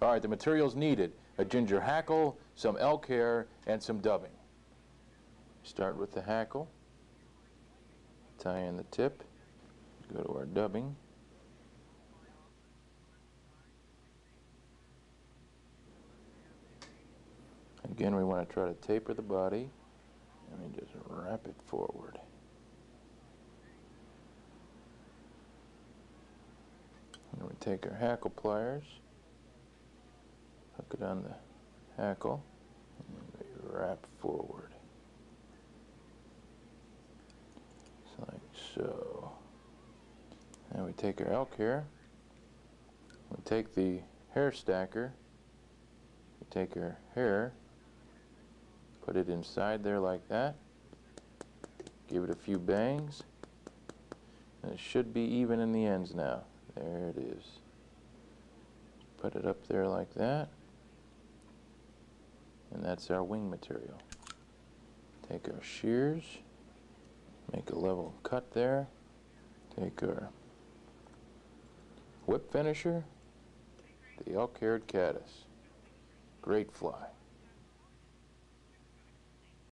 All right, the materials needed: a ginger hackle, some elk hair, and some dubbing. Start with the hackle, tie in the tip, go to our dubbing. Again, we want to try to taper the body, and we just wrap it forward. And we take our hackle pliers, hook it on the hackle, and we wrap forward. Just like so. And we take our elk hair, we take the hair stacker, we take our hair, put it inside there like that, give it a few bangs, and it should be even in the ends now. There it is. Put it up there like that, and that's our wing material. Take our shears, make a level cut there, take our whip finisher, the elk-haired caddis. Great fly.